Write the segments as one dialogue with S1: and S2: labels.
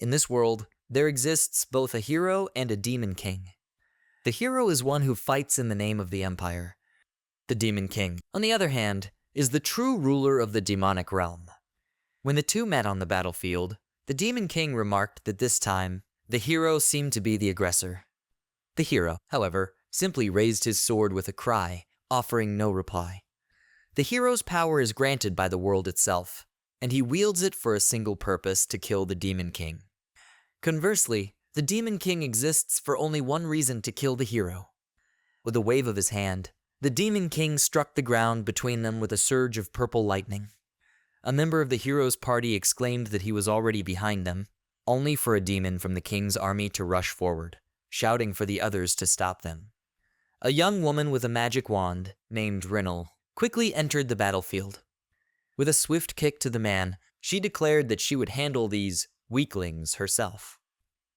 S1: In this world, there exists both a hero and a demon king. The hero is one who fights in the name of the empire. The demon king, on the other hand, is the true ruler of the demonic realm. When the two met on the battlefield, the demon king remarked that this time, the hero seemed to be the aggressor. The hero, however, simply raised his sword with a cry, offering no reply. The hero's power is granted by the world itself, and he wields it for a single purpose: to kill the demon king. Conversely, the demon king exists for only one reason: to kill the hero. With a wave of his hand, the demon king struck the ground between them with a surge of purple lightning. A member of the hero's party exclaimed that he was already behind them, only for a demon from the king's army to rush forward, shouting for the others to stop them. A young woman with a magic wand, named Rinnel, quickly entered the battlefield. With a swift kick to the man, she declared that she would handle these weaklings herself.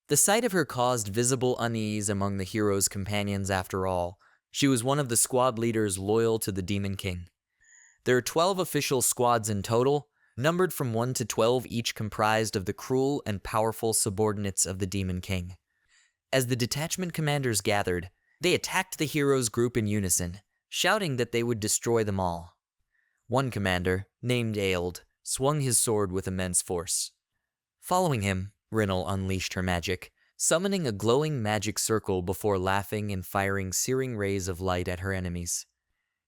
S1: The sight of her caused visible unease among the hero's companions. After all, she was one of the squad leaders loyal to the Demon King. There are 12 official squads in total, numbered from 1 to 12, each comprised of the cruel and powerful subordinates of the Demon King. As the detachment commanders gathered, they attacked the hero's group in unison, shouting that they would destroy them all. One commander, named Aeld, swung his sword with immense force. Following him, Rinnel unleashed her magic, summoning a glowing magic circle before laughing and firing searing rays of light at her enemies.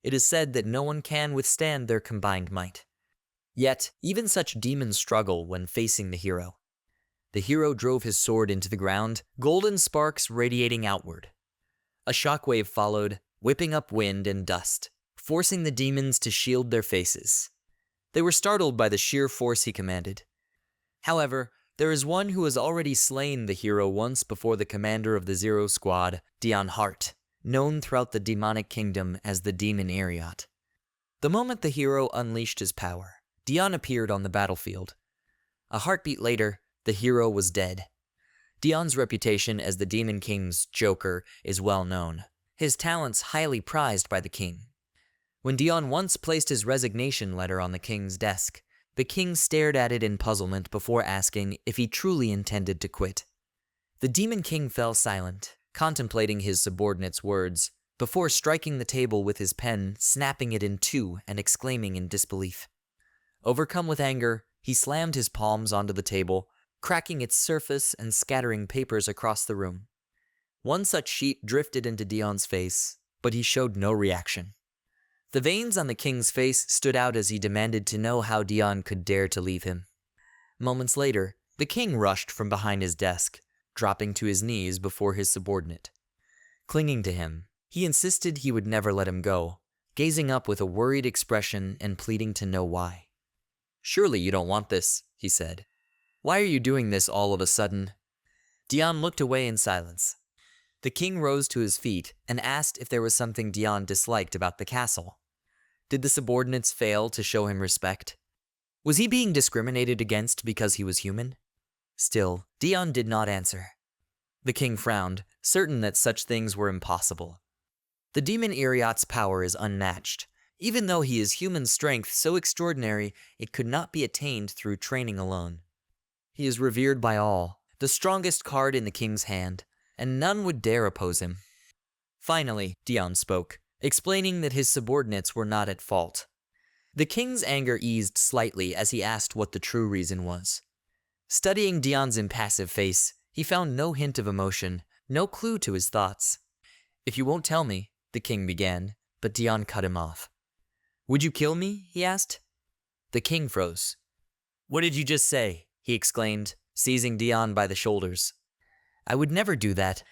S1: It is said that no one can withstand their combined might. Yet, even such demons struggle when facing the hero. The hero drove his sword into the ground, golden sparks radiating outward. A shockwave followed, whipping up wind and dust, forcing the demons to shield their faces. They were startled by the sheer force he commanded. However, there is one who has already slain the hero once before: the commander of the Zero Squad, Deon, known throughout the demonic kingdom as the Demon Ariat. The moment the hero unleashed his power, Deon appeared on the battlefield. A heartbeat later, the hero was dead. Deon's reputation as the Demon King's Joker is well known, his talents highly prized by the king. When Deon once placed his resignation letter on the king's desk, the king stared at it in puzzlement before asking if he truly intended to quit. The Demon King fell silent, contemplating his subordinate's words, before striking the table with his pen, snapping it in two, and exclaiming in disbelief. Overcome with anger, he slammed his palms onto the table, cracking its surface and scattering papers across the room. One such sheet drifted into Deon's face, but he showed no reaction. The veins on the king's face stood out as he demanded to know how Deon could dare to leave him. Moments later, the king rushed from behind his desk, dropping to his knees before his subordinate. Clinging to him, he insisted he would never let him go, gazing up with a worried expression and pleading to know why. "Surely you don't want this," he said. "Why are you doing this all of a sudden?" Deon looked away in silence. The king rose to his feet and asked if there was something Deon disliked about the castle. Did the subordinates fail to show him respect? Was he being discriminated against because he was human? Still, Deon did not answer. The king frowned, certain that such things were impossible. The Demon Ariat's power is unmatched, even though he is human strength so extraordinary it could not be attained through training alone. He is revered by all, the strongest card in the king's hand, and none would dare oppose him. Finally, Deon spoke, explaining that his subordinates were not at fault. The king's anger eased slightly as he asked what the true reason was. Studying Deon's impassive face, he found no hint of emotion, no clue to his thoughts. "If you won't tell me," the king began, but Deon cut him off. "Would you kill me?" he asked. The king froze. "What did you just say?" he exclaimed, seizing Deon by the shoulders. "I would never do that.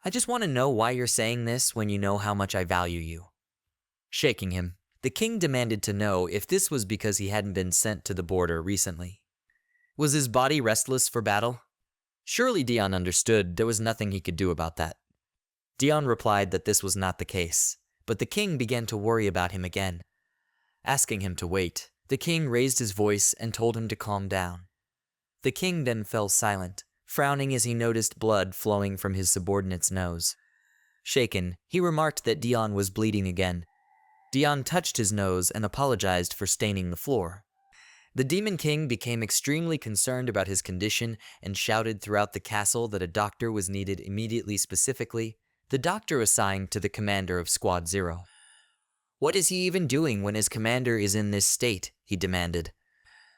S1: I just want to know why you're saying this when you know how much I value you." Shaking him, the king demanded to know if this was because he hadn't been sent to the border recently. Was his body restless for battle? Surely Deon understood there was nothing he could do about that. Deon replied that this was not the case, but the king began to worry about him again. Asking him to wait, the king raised his voice and told him to calm down. The king then fell silent, frowning as he noticed blood flowing from his subordinate's nose. Shaken, he remarked that Deon was bleeding again. Deon touched his nose and apologized for staining the floor. The Demon King became extremely concerned about his condition and shouted throughout the castle that a doctor was needed immediately, specifically the doctor assigned to the commander of Squad Zero. "What is he even doing when his commander is in this state?" he demanded.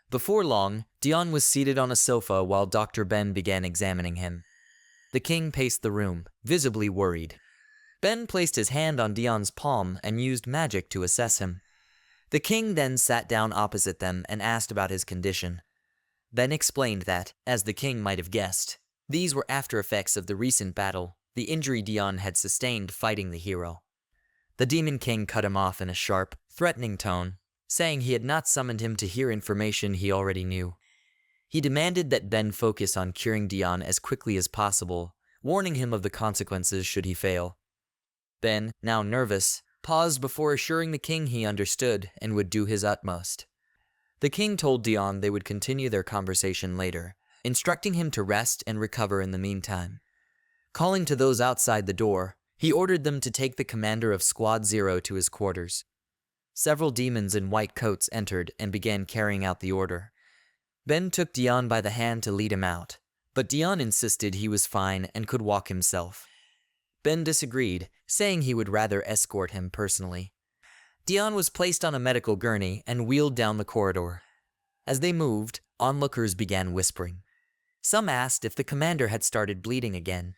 S1: Before long, Deon was seated on a sofa while Dr. Ben began examining him. The king paced the room, visibly worried. Ben placed his hand on Deon's palm and used magic to assess him. The king then sat down opposite them and asked about his condition. Ben explained that, as the king might have guessed, these were after effects of the recent battle, the injury Deon had sustained fighting the hero. The Demon King cut him off in a sharp, threatening tone, saying he had not summoned him to hear information he already knew. He demanded that Ben focus on curing Deon as quickly as possible, warning him of the consequences should he fail. Ben, now nervous, paused before assuring the king he understood and would do his utmost. The king told Deon they would continue their conversation later, instructing him to rest and recover in the meantime. Calling to those outside the door, he ordered them to take the commander of Squad Zero to his quarters. Several demons in white coats entered and began carrying out the order. Ben took Deon by the hand to lead him out, but Deon insisted he was fine and could walk himself. Ben disagreed, saying he would rather escort him personally. Deon was placed on a medical gurney and wheeled down the corridor. As they moved, onlookers began whispering. Some asked if the commander had started bleeding again.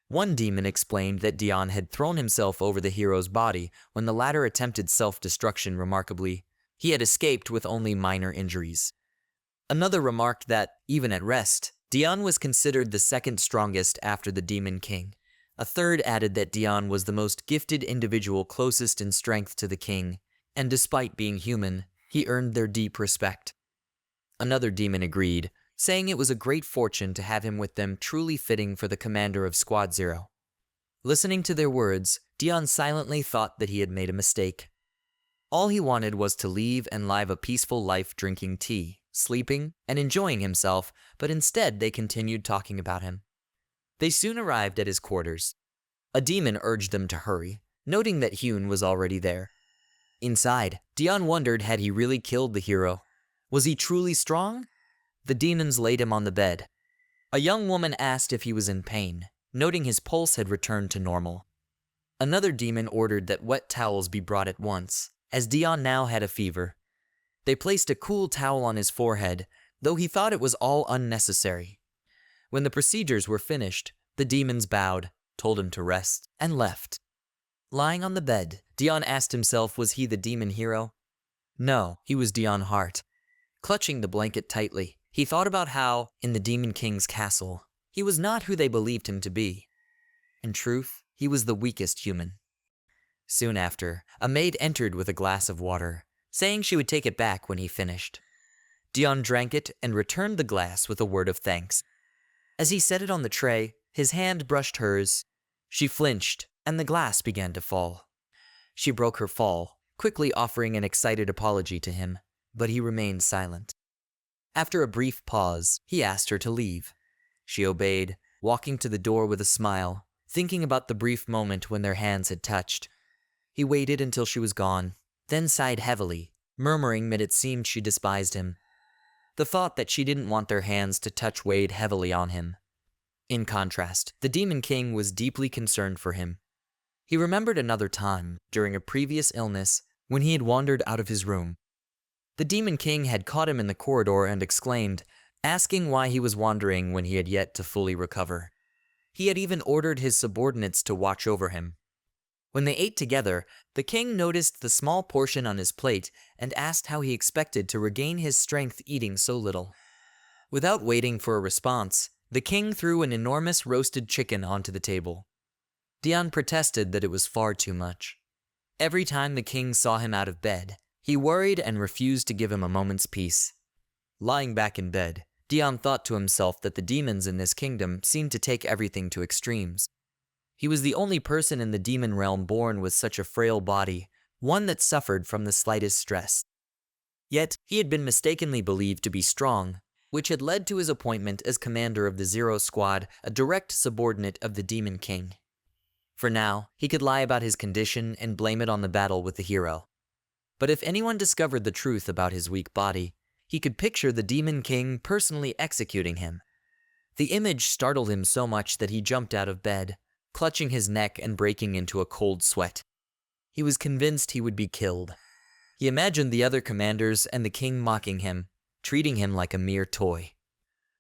S1: One demon explained that Deon had thrown himself over the hero's body when the latter attempted self-destruction. Remarkably, he had escaped with only minor injuries. Another remarked that, even at rest, Deon was considered the second strongest after the Demon King. A third added that Deon was the most gifted individual closest in strength to the king, and despite being human, he earned their deep respect. Another demon agreed, saying it was a great fortune to have him with them, truly fitting for the commander of Squad Zero. Listening to their words, Deon silently thought that he had made a mistake. All he wanted was to leave and live a peaceful life, drinking tea, sleeping, and enjoying himself, but instead they continued talking about him. They soon arrived at his quarters. A demon urged them to hurry, noting that Hyun was already there. Inside, Deon wondered, had he really killed the hero? Was he truly strong? The demons laid him on the bed. A young woman asked if he was in pain, noting his pulse had returned to normal. Another demon ordered that wet towels be brought at once, as Deon now had a fever. They placed a cool towel on his forehead, though he thought it was all unnecessary. When the procedures were finished, the demons bowed, told him to rest, and left. Lying on the bed, Deon asked himself, was he the demon hero? No, he was Deon Hart. Clutching the blanket tightly, he thought about how, in the Demon King's castle, he was not who they believed him to be. In truth, he was the weakest human. Soon after, a maid entered with a glass of water, saying she would take it back when he finished. Deon drank it and returned the glass with a word of thanks. As he set it on the tray, his hand brushed hers. She flinched, and the glass began to fall. She broke her fall, quickly offering an excited apology to him, but he remained silent. After a brief pause, he asked her to leave. She obeyed, walking to the door with a smile, thinking about the brief moment when their hands had touched. He waited until she was gone, then sighed heavily, murmuring that it seemed she despised him. The thought that she didn't want their hands to touch weighed heavily on him. In contrast, the Demon King was deeply concerned for him. He remembered another time, during a previous illness, when he had wandered out of his room. The Demon King had caught him in the corridor and exclaimed, asking why he was wandering when he had yet to fully recover. He had even ordered his subordinates to watch over him. When they ate together, the king noticed the small portion on his plate and asked how he expected to regain his strength eating so little. Without waiting for a response, the king threw an enormous roasted chicken onto the table. Deon protested that it was far too much. Every time the king saw him out of bed, he worried and refused to give him a moment's peace. Lying back in bed, Deon thought to himself that the demons in this kingdom seemed to take everything to extremes. He was the only person in the demon realm born with such a frail body, one that suffered from the slightest stress. Yet, he had been mistakenly believed to be strong, which had led to his appointment as commander of the Zero Squad, a direct subordinate of the Demon King. For now, he could lie about his condition and blame it on the battle with the hero. But if anyone discovered the truth about his weak body, he could picture the Demon King personally executing him. The image startled him so much that he jumped out of bed, clutching his neck and breaking into a cold sweat. He was convinced he would be killed. He imagined the other commanders and the king mocking him, treating him like a mere toy.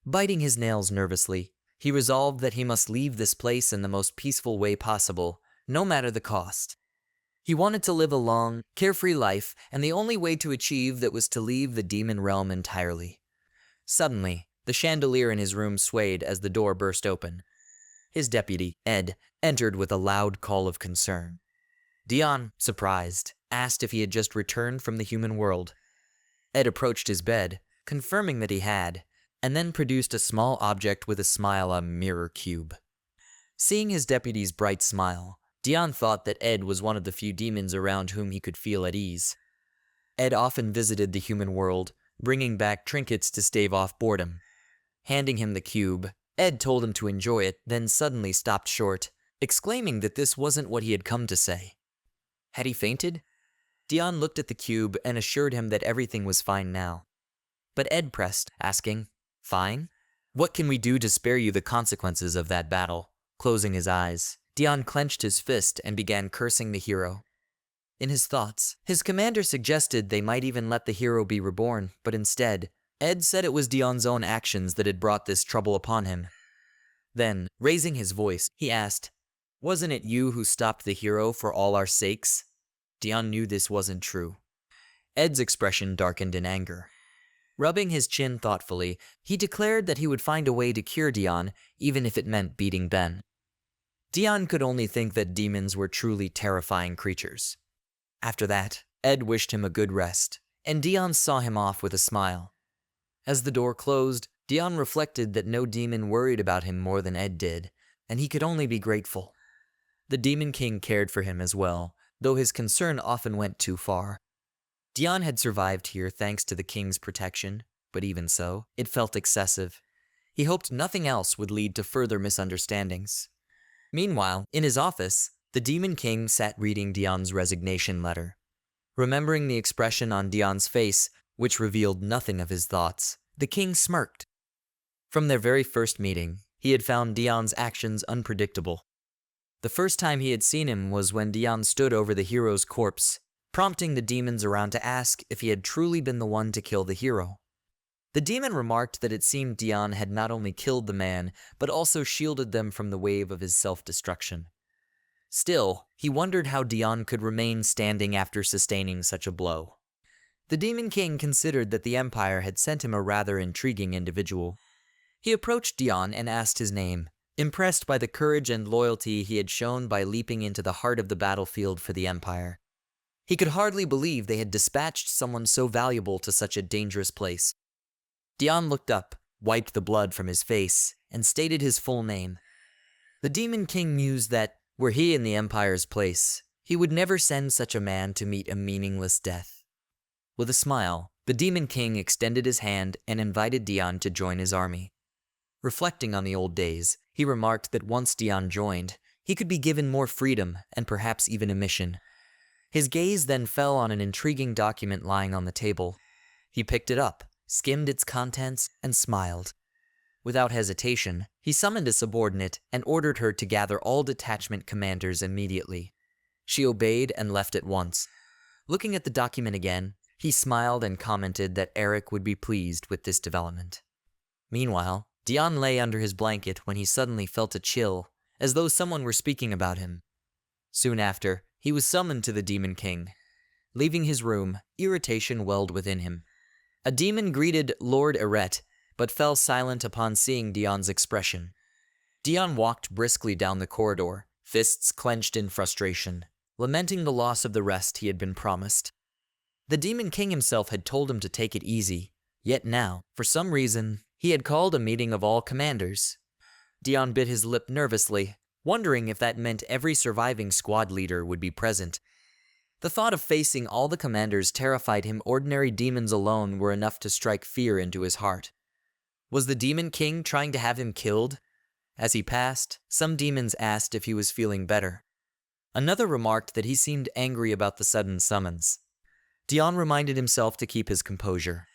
S1: Biting his nails nervously, he resolved that he must leave this place in the most peaceful way possible, no matter the cost. He wanted to live a long, carefree life, and the only way to achieve that was to leave the demon realm entirely. Suddenly, the chandelier in his room swayed as the door burst open. His deputy, Ed, entered with a loud call of concern. Deon, surprised, asked if he had just returned from the human world. Ed approached his bed, confirming that he had, and then produced a small object with a smile, a mirror cube. Seeing his deputy's bright smile, Deon thought that Ed was one of the few demons around whom he could feel at ease. Ed often visited the human world, bringing back trinkets to stave off boredom. Handing him the cube, Ed told him to enjoy it, then suddenly stopped short, exclaiming that this wasn't what he had come to say. Had he fainted? Deon looked at the cube and assured him that everything was fine now. But Ed pressed, asking, "Fine? What can we do to spare you the consequences of that battle?" Closing his eyes, Deon clenched his fist and began cursing the hero. In his thoughts, his commander suggested they might even let the hero be reborn, but instead, Ed said it was Deon's own actions that had brought this trouble upon him. Then, raising his voice, he asked, "Wasn't it you who stopped the hero for all our sakes?" Deon knew this wasn't true. Ed's expression darkened in anger. Rubbing his chin thoughtfully, he declared that he would find a way to cure Deon, even if it meant beating Ben. Deon could only think that demons were truly terrifying creatures. After that, Ed wished him a good rest, and Deon saw him off with a smile. As the door closed, Deon reflected that no demon worried about him more than Ed did, and he could only be grateful. The Demon King cared for him as well, though his concern often went too far. Deon had survived here thanks to the king's protection, but even so, it felt excessive. He hoped nothing else would lead to further misunderstandings. Meanwhile, in his office, the Demon King sat reading Deon's resignation letter. Remembering the expression on Deon's face, which revealed nothing of his thoughts, the king smirked. From their very first meeting, he had found Deon's actions unpredictable. The first time he had seen him was when Deon stood over the hero's corpse, prompting the demons around to ask if he had truly been the one to kill the hero. The demon remarked that it seemed Deon had not only killed the man, but also shielded them from the wave of his self-destruction. Still, he wondered how Deon could remain standing after sustaining such a blow. The Demon King considered that the Empire had sent him a rather intriguing individual. He approached Deon and asked his name, impressed by the courage and loyalty he had shown by leaping into the heart of the battlefield for the Empire. He could hardly believe they had dispatched someone so valuable to such a dangerous place. Deon looked up, wiped the blood from his face, and stated his full name. The Demon King mused that, were he in the Empire's place, he would never send such a man to meet a meaningless death. With a smile, the Demon King extended his hand and invited Deon to join his army. Reflecting on the old days, he remarked that once Deon joined, he could be given more freedom and perhaps even a mission. His gaze then fell on an intriguing document lying on the table. He picked it up, skimmed its contents, and smiled. Without hesitation, he summoned a subordinate and ordered her to gather all detachment commanders immediately. She obeyed and left at once. Looking at the document again, he smiled and commented that Eric would be pleased with this development. Meanwhile, Deon lay under his blanket when he suddenly felt a chill, as though someone were speaking about him. Soon after, he was summoned to the Demon King. Leaving his room, irritation welled within him. A demon greeted Lord Eret, but fell silent upon seeing Deon's expression. Deon walked briskly down the corridor, fists clenched in frustration, lamenting the loss of the rest he had been promised. The Demon King himself had told him to take it easy, yet now, for some reason, he had called a meeting of all commanders. Deon bit his lip nervously, wondering if that meant every surviving squad leader would be present. The thought of facing all the commanders terrified him. Ordinary demons alone were enough to strike fear into his heart. Was the Demon King trying to have him killed? As he passed, some demons asked if he was feeling better. Another remarked that he seemed angry about the sudden summons. Deon reminded himself to keep his composure.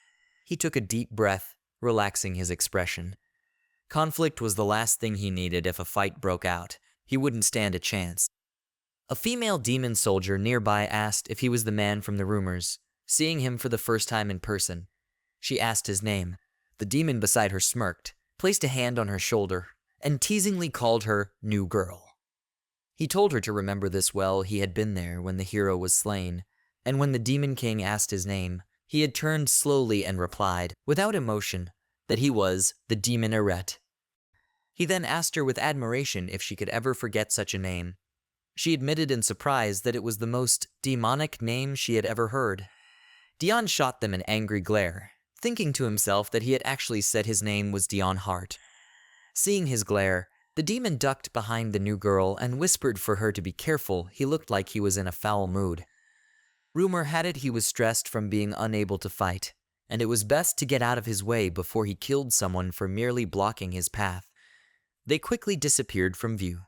S1: He took a deep breath, relaxing his expression. Conflict was the last thing he needed if a fight broke out. He wouldn't stand a chance. A female demon soldier nearby asked if he was the man from the rumors, seeing him for the first time in person. She asked his name. The demon beside her smirked, placed a hand on her shoulder, and teasingly called her New Girl. He told her to remember this well. He had been there when the hero was slain, and when the Demon King asked his name, he had turned slowly and replied, without emotion, that he was the Demon Eret. He then asked her with admiration if she could ever forget such a name. She admitted in surprise that it was the most demonic name she had ever heard. Deon shot them an angry glare, thinking to himself that he had actually said his name was Deon Hart. Seeing his glare, the demon ducked behind the new girl and whispered for her to be careful. He looked like he was in a foul mood. Rumor had it he was stressed from being unable to fight, and it was best to get out of his way before he killed someone for merely blocking his path. They quickly disappeared from view.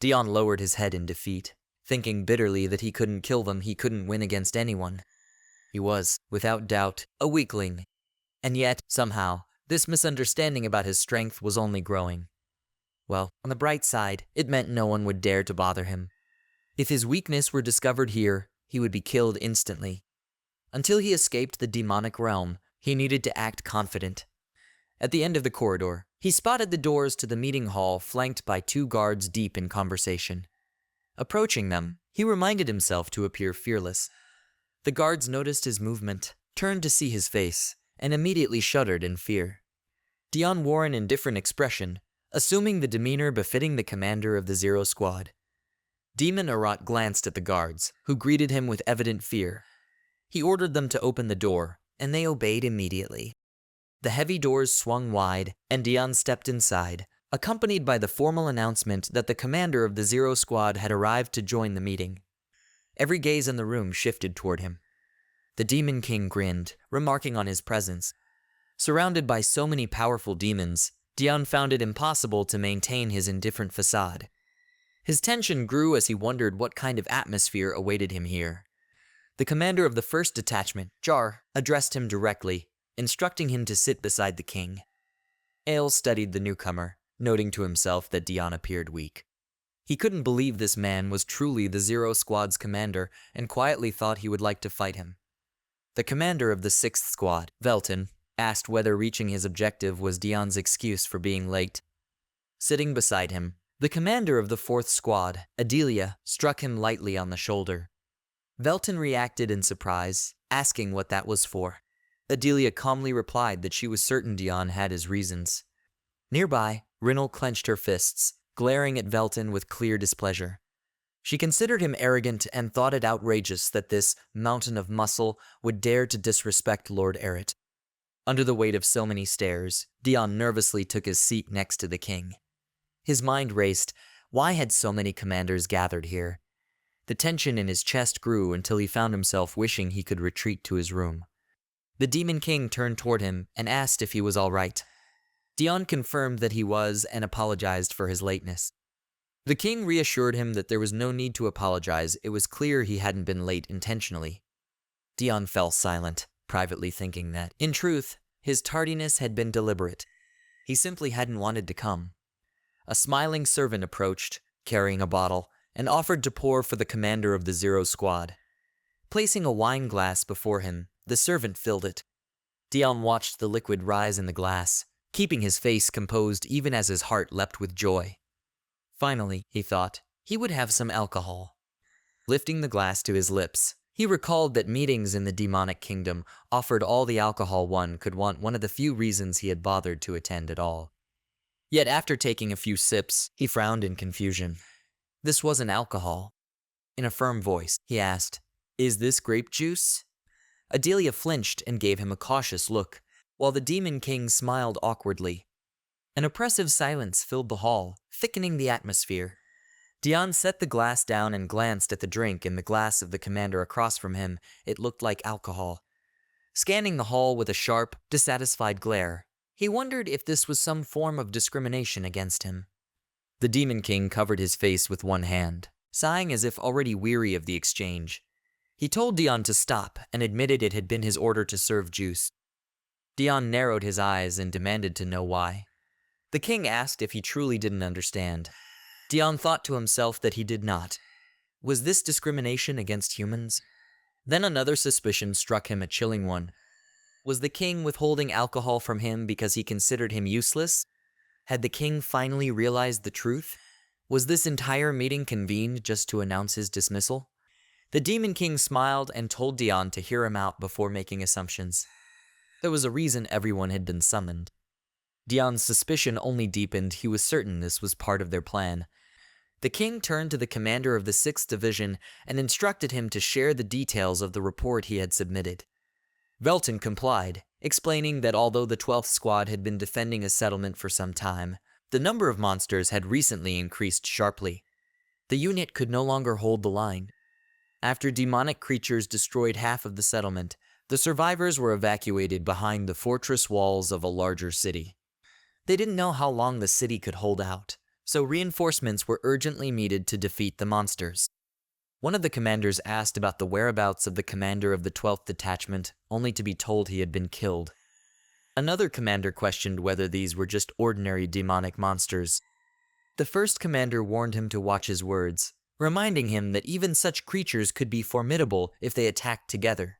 S1: Deon lowered his head in defeat, thinking bitterly that he couldn't kill them. He couldn't win against anyone. He was, without doubt, a weakling. And yet, somehow, this misunderstanding about his strength was only growing. Well, on the bright side, it meant no one would dare to bother him. If his weakness were discovered here, he would be killed instantly. Until he escaped the demonic realm, he needed to act confident. At the end of the corridor, he spotted the doors to the meeting hall flanked by 2 guards deep in conversation. Approaching them, he reminded himself to appear fearless. The guards noticed his movement, turned to see his face, and immediately shuddered in fear. Deon wore an indifferent expression, assuming the demeanor befitting the commander of the Zero Squad. Demon Arat glanced at the guards, who greeted him with evident fear. He ordered them to open the door, and they obeyed immediately. The heavy doors swung wide, and Deon stepped inside, accompanied by the formal announcement that the commander of the Zero Squad had arrived to join the meeting. Every gaze in the room shifted toward him. The Demon King grinned, remarking on his presence. Surrounded by so many powerful demons, Deon found it impossible to maintain his indifferent facade. His tension grew as he wondered what kind of atmosphere awaited him here. The commander of the first detachment, Jar, addressed him directly, instructing him to sit beside the king. Ale studied the newcomer, noting to himself that Deon appeared weak. He couldn't believe this man was truly the Zero Squad's commander and quietly thought he would like to fight him. The commander of the 6th Squad, Velton, asked whether reaching his objective was Deon's excuse for being late. Sitting beside him, the commander of the 4th Squad, Adelia, struck him lightly on the shoulder. Velton reacted in surprise, asking what that was for. Adelia calmly replied that she was certain Deon had his reasons. Nearby, Rinnel clenched her fists, glaring at Velton with clear displeasure. She considered him arrogant and thought it outrageous that this mountain of muscle would dare to disrespect Lord Eret. Under the weight of so many stares, Deon nervously took his seat next to the king. His mind raced. Why had so many commanders gathered here? The tension in his chest grew until he found himself wishing he could retreat to his room. The Demon King turned toward him and asked if he was all right. Deon confirmed that he was and apologized for his lateness. The king reassured him that there was no need to apologize. It was clear he hadn't been late intentionally. Deon fell silent, privately thinking that, in truth, his tardiness had been deliberate. He simply hadn't wanted to come. A smiling servant approached, carrying a bottle, and offered to pour for the commander of the Zero Squad. Placing a wine glass before him, the servant filled it. Deon watched the liquid rise in the glass, keeping his face composed even as his heart leapt with joy. Finally, he thought, he would have some alcohol. Lifting the glass to his lips, he recalled that meetings in the demonic kingdom offered all the alcohol one could want, one of the few reasons he had bothered to attend at all. Yet after taking a few sips, he frowned in confusion. This wasn't alcohol. In a firm voice, he asked, "Is this grape juice?" Adelia flinched and gave him a cautious look, while the Demon King smiled awkwardly. An oppressive silence filled the hall, thickening the atmosphere. Deon set the glass down and glanced at the drink in the glass of the commander across from him. It looked like alcohol. Scanning the hall with a sharp, dissatisfied glare, he wondered if this was some form of discrimination against him. The Demon King covered his face with one hand, sighing as if already weary of the exchange. He told Deon to stop and admitted it had been his order to serve juice. Deon narrowed his eyes and demanded to know why. The king asked if he truly didn't understand. Deon thought to himself that he did not. Was this discrimination against humans? Then another suspicion struck him, a chilling one. Was the king withholding alcohol from him because he considered him useless? Had the king finally realized the truth? Was this entire meeting convened just to announce his dismissal? The Demon King smiled and told Deon to hear him out before making assumptions. There was a reason everyone had been summoned. Deon's suspicion only deepened. He was certain this was part of their plan. The king turned to the commander of the 6th Division and instructed him to share the details of the report he had submitted. Velton complied, explaining that although the 12th Squad had been defending a settlement for some time, the number of monsters had recently increased sharply. The unit could no longer hold the line. After demonic creatures destroyed half of the settlement, the survivors were evacuated behind the fortress walls of a larger city. They didn't know how long the city could hold out, so reinforcements were urgently needed to defeat the monsters. One of the commanders asked about the whereabouts of the commander of the 12th Detachment, only to be told he had been killed. Another commander questioned whether these were just ordinary demonic monsters. The first commander warned him to watch his words, reminding him that even such creatures could be formidable if they attacked together.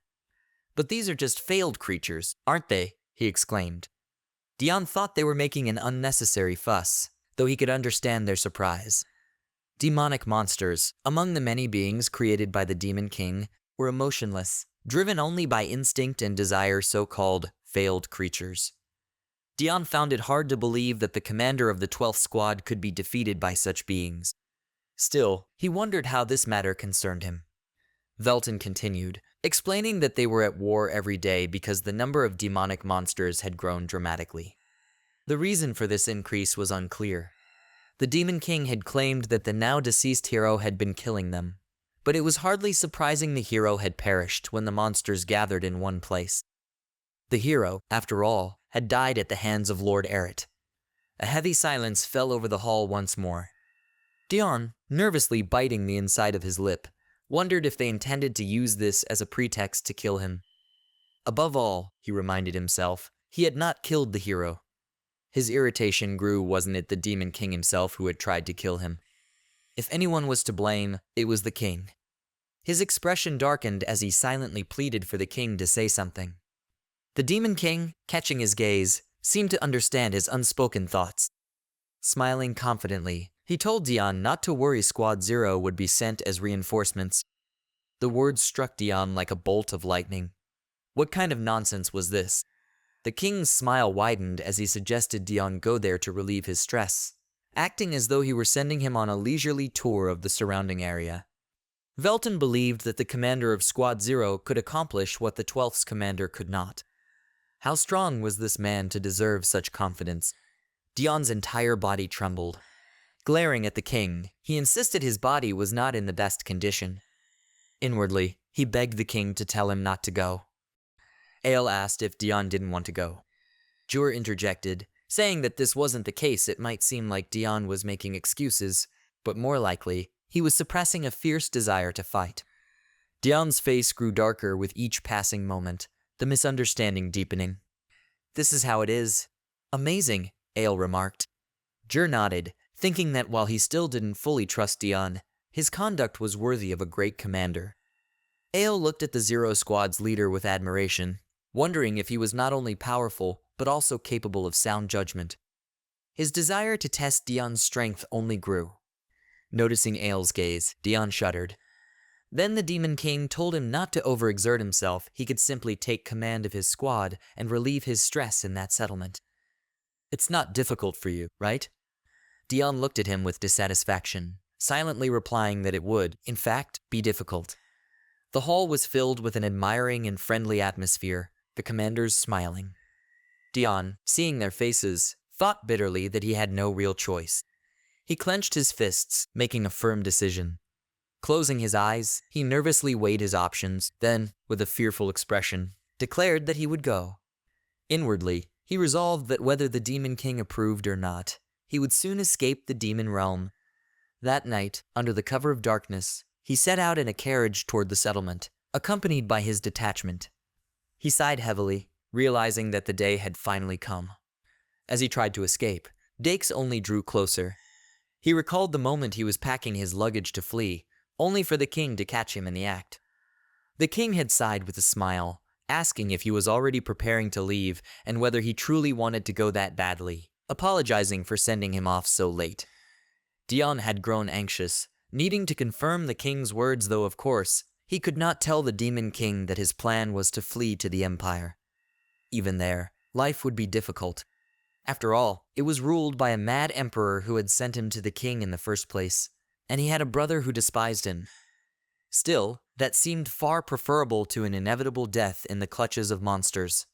S1: "But these are just failed creatures, aren't they?" he exclaimed. Deon thought they were making an unnecessary fuss, though he could understand their surprise. Demonic monsters, among the many beings created by the Demon King, were emotionless, driven only by instinct and desire, so-called failed creatures. Deon found it hard to believe that the commander of the 12th Squad could be defeated by such beings. Still, he wondered how this matter concerned him. Velton continued, explaining that they were at war every day because the number of demonic monsters had grown dramatically. The reason for this increase was unclear. The Demon King had claimed that the now-deceased hero had been killing them, but it was hardly surprising the hero had perished when the monsters gathered in one place. The hero, after all, had died at the hands of Lord Eret. A heavy silence fell over the hall once more. Deon, nervously biting the inside of his lip, wondered if they intended to use this as a pretext to kill him. Above all, he reminded himself, he had not killed the hero. His irritation grew. Wasn't it the Demon King himself who had tried to kill him? If anyone was to blame, it was the king. His expression darkened as he silently pleaded for the king to say something. The Demon King, catching his gaze, seemed to understand his unspoken thoughts. Smiling confidently, he told Deon not to worry. Squad 0 would be sent as reinforcements. The words struck Deon like a bolt of lightning. What kind of nonsense was this? The king's smile widened as he suggested Deon go there to relieve his stress, acting as though he were sending him on a leisurely tour of the surrounding area. Velton believed that the commander of Squad 0 could accomplish what the 12th's commander could not. How strong was this man to deserve such confidence? Deon's entire body trembled. Glaring at the king, he insisted his body was not in the best condition. Inwardly, he begged the king to tell him not to go. Ale asked if Deon didn't want to go. Jur interjected, saying that this wasn't the case. It might seem like Deon was making excuses, but more likely, he was suppressing a fierce desire to fight. Deon's face grew darker with each passing moment, the misunderstanding deepening. "This is how it is." "Amazing," Ale remarked. Jur nodded, thinking that while he still didn't fully trust Deon, his conduct was worthy of a great commander. Ale looked at the 0 Squad's leader with admiration, wondering if he was not only powerful, but also capable of sound judgment. His desire to test Deon's strength only grew. Noticing Ale's gaze, Deon shuddered. Then the Demon King told him not to overexert himself. He could simply take command of his squad and relieve his stress in that settlement. "It's not difficult for you, right?" Deon looked at him with dissatisfaction, silently replying that it would, in fact, be difficult. The hall was filled with an admiring and friendly atmosphere, the commanders smiling. Deon, seeing their faces, thought bitterly that he had no real choice. He clenched his fists, making a firm decision. Closing his eyes, he nervously weighed his options, then, with a fearful expression, declared that he would go. Inwardly, he resolved that whether the Demon King approved or not, he would soon escape the demon realm. That night, under the cover of darkness, he set out in a carriage toward the settlement, accompanied by his detachment. He sighed heavily, realizing that the day had finally come. As he tried to escape, Dakes only drew closer. He recalled the moment he was packing his luggage to flee, only for the king to catch him in the act. The king had sighed with a smile, asking if he was already preparing to leave and whether he truly wanted to go that badly, apologizing for sending him off so late. Deon had grown anxious, needing to confirm the king's words, though of course, he could not tell the Demon King that his plan was to flee to the Empire. Even there, life would be difficult. After all, it was ruled by a mad emperor who had sent him to the king in the first place, and he had a brother who despised him. Still, that seemed far preferable to an inevitable death in the clutches of monsters.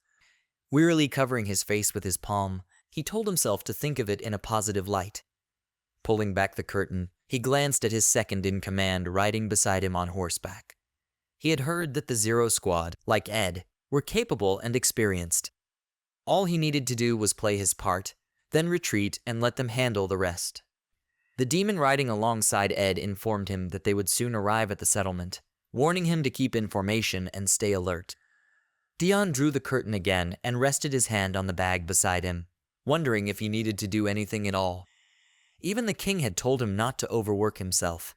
S1: Wearily covering his face with his palm, he told himself to think of it in a positive light. Pulling back the curtain, he glanced at his second-in-command riding beside him on horseback. He had heard that the Zero Squad, like Ed, were capable and experienced. All he needed to do was play his part, then retreat and let them handle the rest. The demon riding alongside Ed informed him that they would soon arrive at the settlement, warning him to keep in formation and stay alert. Deon drew the curtain again and rested his hand on the bag beside him, wondering if he needed to do anything at all. Even the king had told him not to overwork himself.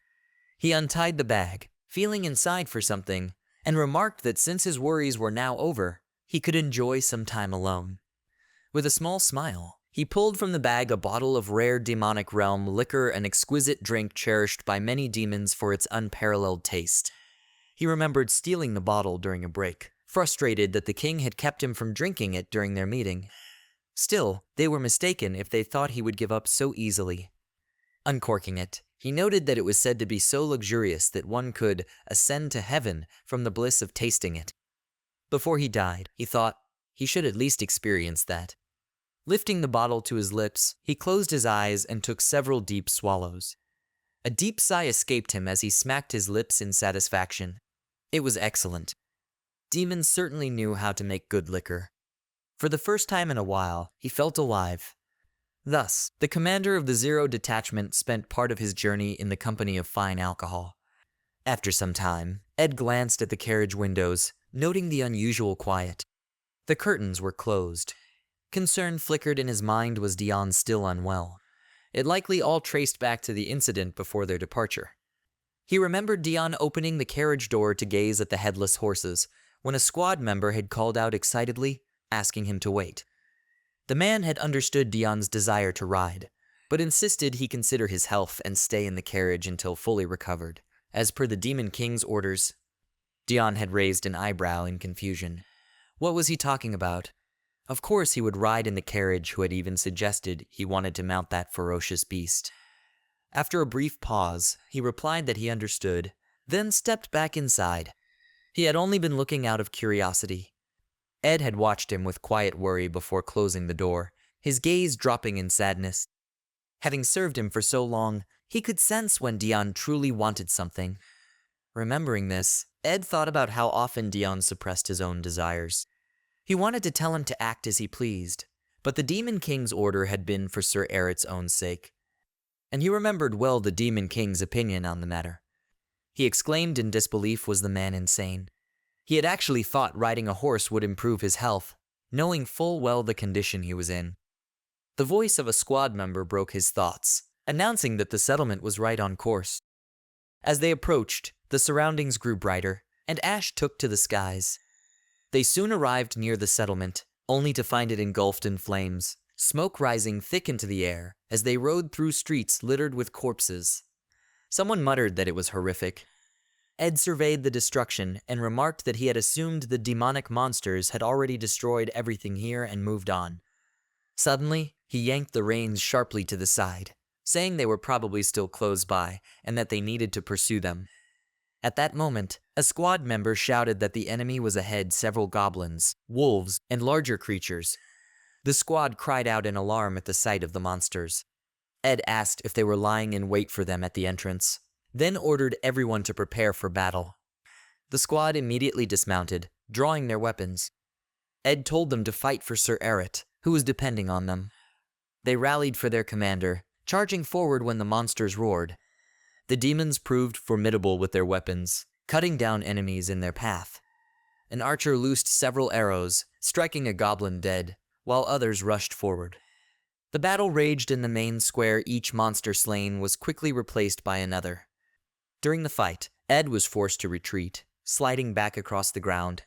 S1: He untied the bag, feeling inside for something, and remarked that since his worries were now over, he could enjoy some time alone. With a small smile, he pulled from the bag a bottle of rare demonic realm liquor, an exquisite drink cherished by many demons for its unparalleled taste. He remembered stealing the bottle during a break, frustrated that the king had kept him from drinking it during their meeting. Still, they were mistaken if they thought he would give up so easily. Uncorking it, he noted that it was said to be so luxurious that one could ascend to heaven from the bliss of tasting it. Before he died, he thought he should at least experience that. Lifting the bottle to his lips, he closed his eyes and took several deep swallows. A deep sigh escaped him as he smacked his lips in satisfaction. It was excellent. Demons certainly knew how to make good liquor. For the first time in a while, he felt alive. Thus, the commander of the Zero Detachment spent part of his journey in the company of fine alcohol. After some time, Ed glanced at the carriage windows, noting the unusual quiet. The curtains were closed. Concern flickered in his mind. Was Deon still unwell? It likely all traced back to the incident before their departure. He remembered Deon opening the carriage door to gaze at the headless horses, when a squad member had called out excitedly, asking him to wait. The man had understood Deon's desire to ride, but insisted he consider his health and stay in the carriage until fully recovered, as per the Demon King's orders. Deon had raised an eyebrow in confusion. What was he talking about? Of course he would ride in the carriage, who had even suggested he wanted to mount that ferocious beast. After a brief pause, he replied that he understood, then stepped back inside. He had only been looking out of curiosity. Ed had watched him with quiet worry before closing the door, his gaze dropping in sadness. Having served him for so long, he could sense when Deon truly wanted something. Remembering this, Ed thought about how often Deon suppressed his own desires. He wanted to tell him to act as he pleased, but the Demon King's order had been for Sir Eric's own sake. And he remembered well the Demon King's opinion on the matter. He exclaimed in disbelief, was the man insane? He had actually thought riding a horse would improve his health, knowing full well the condition he was in. The voice of a squad member broke his thoughts, announcing that the settlement was right on course. As they approached, the surroundings grew brighter, and ash took to the skies. They soon arrived near the settlement, only to find it engulfed in flames, smoke rising thick into the air as they rode through streets littered with corpses. Someone muttered that it was horrific. Ed surveyed the destruction and remarked that he had assumed the demonic monsters had already destroyed everything here and moved on. Suddenly, he yanked the reins sharply to the side, saying they were probably still close by and that they needed to pursue them. At that moment, a squad member shouted that the enemy was ahead, several goblins, wolves, and larger creatures. The squad cried out in alarm at the sight of the monsters. Ed asked if they were lying in wait for them at the entrance, then ordered everyone to prepare for battle. The squad immediately dismounted, drawing their weapons. Ed told them to fight for Sir Eric, who was depending on them. They rallied for their commander, charging forward when the monsters roared. The demons proved formidable with their weapons, cutting down enemies in their path. An archer loosed several arrows, striking a goblin dead, while others rushed forward. The battle raged in the main square. Each monster slain was quickly replaced by another. During the fight, Ed was forced to retreat, sliding back across the ground.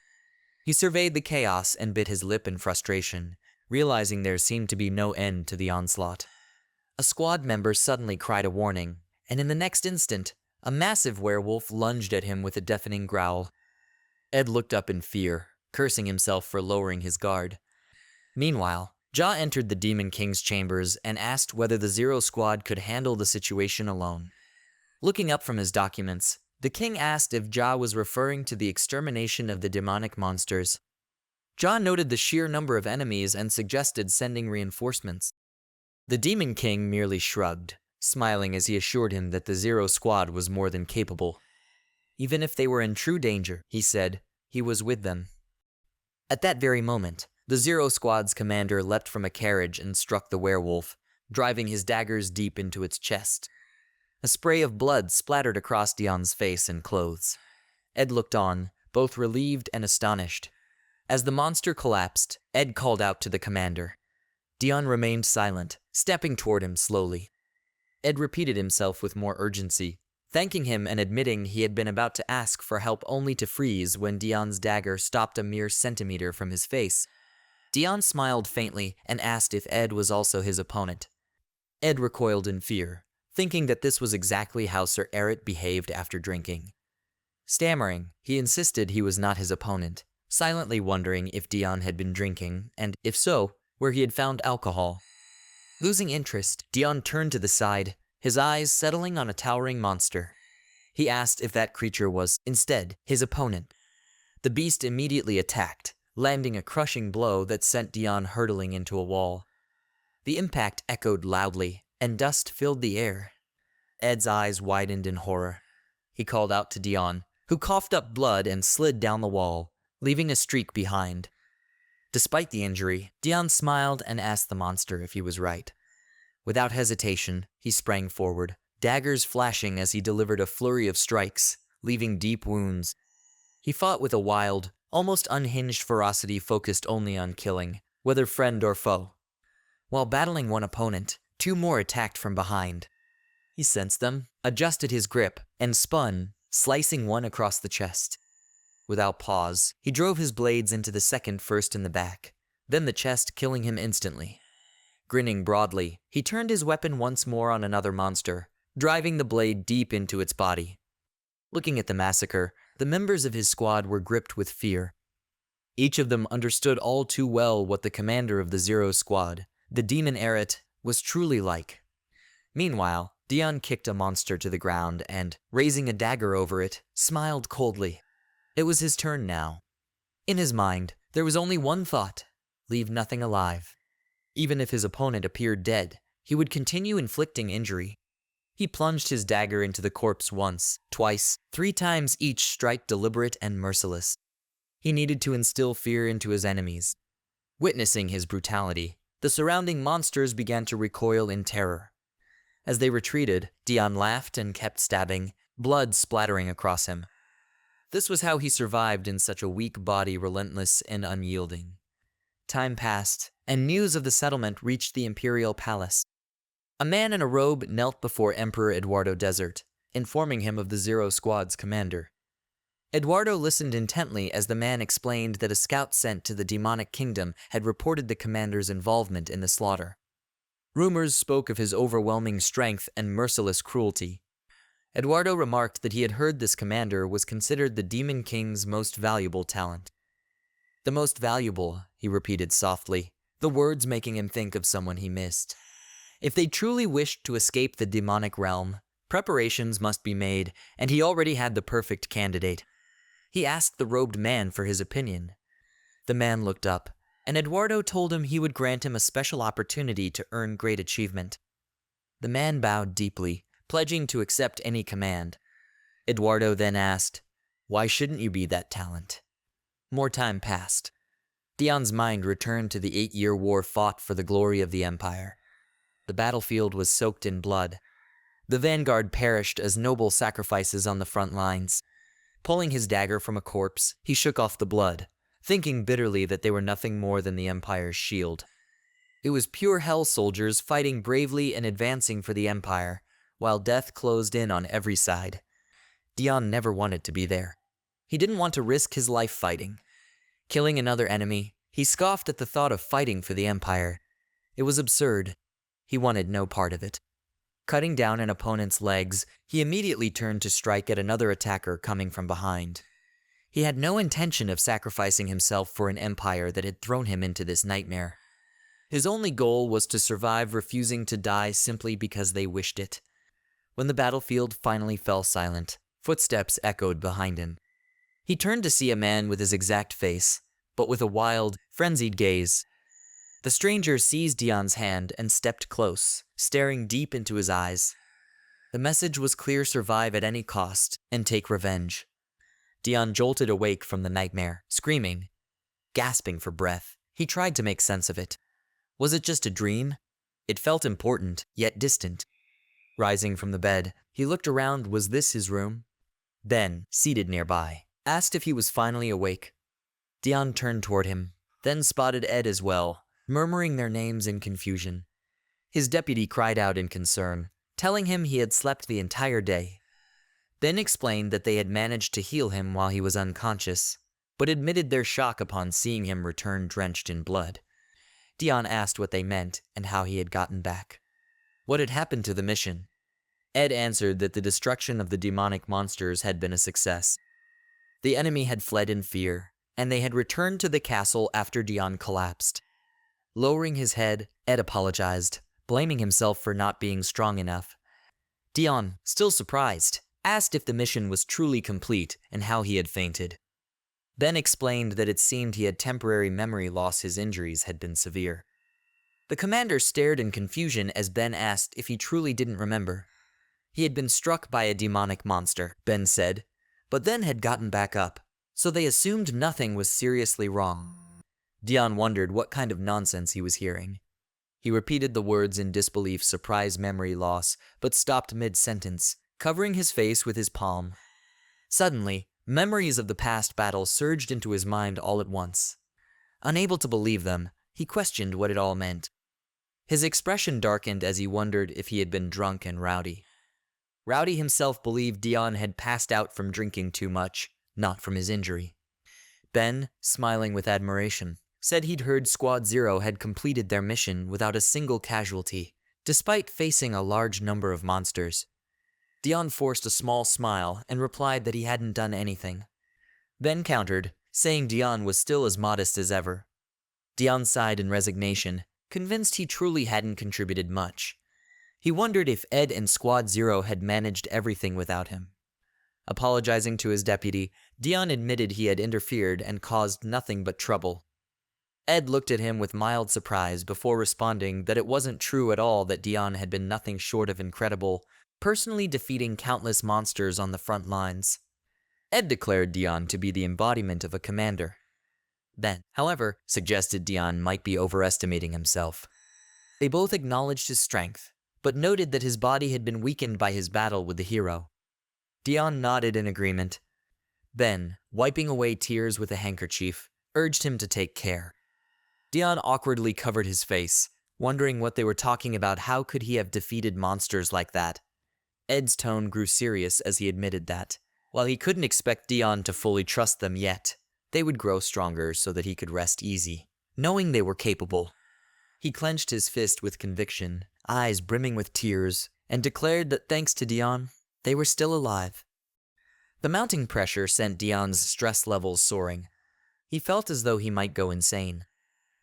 S1: He surveyed the chaos and bit his lip in frustration, realizing there seemed to be no end to the onslaught. A squad member suddenly cried a warning, and in the next instant, a massive werewolf lunged at him with a deafening growl. Ed looked up in fear, cursing himself for lowering his guard. Meanwhile, Ja entered the Demon King's chambers and asked whether the Zero Squad could handle the situation alone. Looking up from his documents, the king asked if Ja was referring to the extermination of the demonic monsters. Ja noted the sheer number of enemies and suggested sending reinforcements. The Demon King merely shrugged, smiling as he assured him that the Zero Squad was more than capable. Even if they were in true danger, he said, he was with them. At that very moment, the Zero Squad's commander leapt from a carriage and struck the werewolf, driving his daggers deep into its chest. A spray of blood splattered across Deon's face and clothes. Ed looked on, both relieved and astonished. As the monster collapsed, Ed called out to the commander. Deon remained silent, stepping toward him slowly. Ed repeated himself with more urgency, thanking him and admitting he had been about to ask for help only to freeze when Deon's dagger stopped a mere centimeter from his face. Deon smiled faintly and asked if Ed was also his opponent. Ed recoiled in fear, thinking that this was exactly how Sir Eret behaved after drinking. Stammering, he insisted he was not his opponent, silently wondering if Deon had been drinking, and if so, where he had found alcohol. Losing interest, Deon turned to the side, his eyes settling on a towering monster. He asked if that creature was, instead, his opponent. The beast immediately attacked, landing a crushing blow that sent Deon hurtling into a wall. The impact echoed loudly, and dust filled the air. Ed's eyes widened in horror. He called out to Deon, who coughed up blood and slid down the wall, leaving a streak behind. Despite the injury, Deon smiled and asked the monster if he was right. Without hesitation, he sprang forward, daggers flashing as he delivered a flurry of strikes, leaving deep wounds. He fought with a wild, almost unhinged ferocity focused only on killing, whether friend or foe. While battling one opponent, two more attacked from behind. He sensed them, adjusted his grip, and spun, slicing one across the chest. Without pause, he drove his blades into the second first in the back, then the chest, killing him instantly. Grinning broadly, he turned his weapon once more on another monster, driving the blade deep into its body. Looking at the massacre, the members of his squad were gripped with fear. Each of them understood all too well what the commander of the Zero Squad, the Demon Eret, was truly like. Meanwhile, Deon kicked a monster to the ground and, raising a dagger over it, smiled coldly. It was his turn now. In his mind, there was only one thought: leave nothing alive. Even if his opponent appeared dead, he would continue inflicting injury. He plunged his dagger into the corpse once, twice, 3 times, each strike deliberate and merciless. He needed to instill fear into his enemies. Witnessing his brutality, the surrounding monsters began to recoil in terror. As they retreated, Deon laughed and kept stabbing, blood splattering across him. This was how he survived in such a weak body, relentless and unyielding. Time passed, and news of the settlement reached the imperial palace. A man in a robe knelt before Emperor Eduardo Desert, informing him of the Zero Squad's commander. Eduardo listened intently as the man explained that a scout sent to the demonic kingdom had reported the commander's involvement in the slaughter. Rumors spoke of his overwhelming strength and merciless cruelty. Eduardo remarked that he had heard this commander was considered the Demon King's most valuable talent. The most valuable, he repeated softly, the words making him think of someone he missed. If they truly wished to escape the demonic realm, preparations must be made, and he already had the perfect candidate. He asked the robed man for his opinion. The man looked up, and Eduardo told him he would grant him a special opportunity to earn great achievement. The man bowed deeply, pledging to accept any command. Eduardo then asked, "Why shouldn't you be that talent?" More time passed. Deon's mind returned to the 8-year war fought for the glory of the Empire. The battlefield was soaked in blood. The vanguard perished as noble sacrifices on the front lines. Pulling his dagger from a corpse, he shook off the blood, thinking bitterly that they were nothing more than the Empire's shield. It was pure hell soldiers fighting bravely and advancing for the Empire, while death closed in on every side. Deon never wanted to be there. He didn't want to risk his life fighting. Killing another enemy, he scoffed at the thought of fighting for the Empire. It was absurd. He wanted no part of it. Cutting down an opponent's legs, he immediately turned to strike at another attacker coming from behind. He had no intention of sacrificing himself for an empire that had thrown him into this nightmare. His only goal was to survive, refusing to die simply because they wished it. When the battlefield finally fell silent, footsteps echoed behind him. He turned to see a man with his exact face, but with a wild, frenzied gaze. The stranger seized Deon's hand and stepped close, staring deep into his eyes. The message was clear: survive at any cost and take revenge. Deon jolted awake from the nightmare, screaming, gasping for breath. He tried to make sense of it. Was it just a dream? It felt important, yet distant. Rising from the bed, he looked around. Was this his room? Ben, seated nearby, asked if he was finally awake. Deon turned toward him, then spotted Ed as well, murmuring their names in confusion. His deputy cried out in concern, telling him he had slept the entire day. Ben explained that they had managed to heal him while he was unconscious, but admitted their shock upon seeing him return drenched in blood. Deon asked what they meant and how he had gotten back. What had happened to the mission? Ed answered that the destruction of the demonic monsters had been a success. The enemy had fled in fear, and they had returned to the castle after Deon collapsed. Lowering his head, Ed apologized, blaming himself for not being strong enough. Deon, still surprised, asked if the mission was truly complete and how he had fainted. Ben explained that it seemed he had temporary memory loss. His injuries had been severe. The commander stared in confusion as Ben asked if he truly didn't remember. He had been struck by a demonic monster, Ben said, but then had gotten back up, so they assumed nothing was seriously wrong. Deon wondered what kind of nonsense he was hearing. He repeated the words in disbelief: surprise memory loss, but stopped mid-sentence, covering his face with his palm. Suddenly, memories of the past battle surged into his mind all at once. Unable to believe them, he questioned what it all meant. His expression darkened as he wondered if he had been drunk and rowdy. Rowdy himself believed Deon had passed out from drinking too much, not from his injury. Ben, smiling with admiration, said he'd heard Squad Zero had completed their mission without a single casualty, despite facing a large number of monsters. Deon forced a small smile and replied that he hadn't done anything. Ben countered, saying Deon was still as modest as ever. Deon sighed in resignation, convinced he truly hadn't contributed much. He wondered if Ed and Squad Zero had managed everything without him. Apologizing to his deputy, Deon admitted he had interfered and caused nothing but trouble. Ed looked at him with mild surprise before responding that it wasn't true at all, that Deon had been nothing short of incredible, personally defeating countless monsters on the front lines. Ed declared Deon to be the embodiment of a commander. Ben, however, suggested Deon might be overestimating himself. They both acknowledged his strength, but noted that his body had been weakened by his battle with the hero. Deon nodded in agreement. Ben, wiping away tears with a handkerchief, urged him to take care. Deon awkwardly covered his face, wondering what they were talking about. How could he have defeated monsters like that? Ed's tone grew serious as he admitted that, while he couldn't expect Deon to fully trust them yet, they would grow stronger so that he could rest easy, knowing they were capable. He clenched his fist with conviction, eyes brimming with tears, and declared that thanks to Deon, they were still alive. The mounting pressure sent Deon's stress levels soaring. He felt as though he might go insane.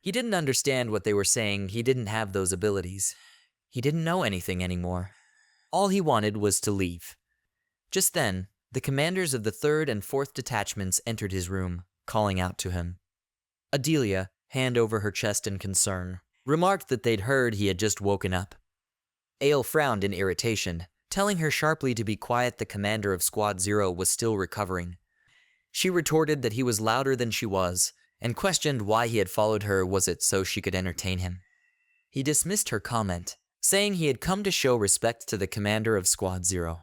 S1: He didn't understand what they were saying. He didn't have those abilities. He didn't know anything anymore. All he wanted was to leave. Just then, the commanders of the 3rd and 4th detachments entered his room, calling out to him. Adelia, hand over her chest in concern, remarked that they'd heard he had just woken up. Ale frowned in irritation, telling her sharply to be quiet. The commander of Squad Zero was still recovering. She retorted that he was louder than she was, and questioned why he had followed her. Was it so she could entertain him? He dismissed her comment, saying he had come to show respect to the commander of Squad Zero.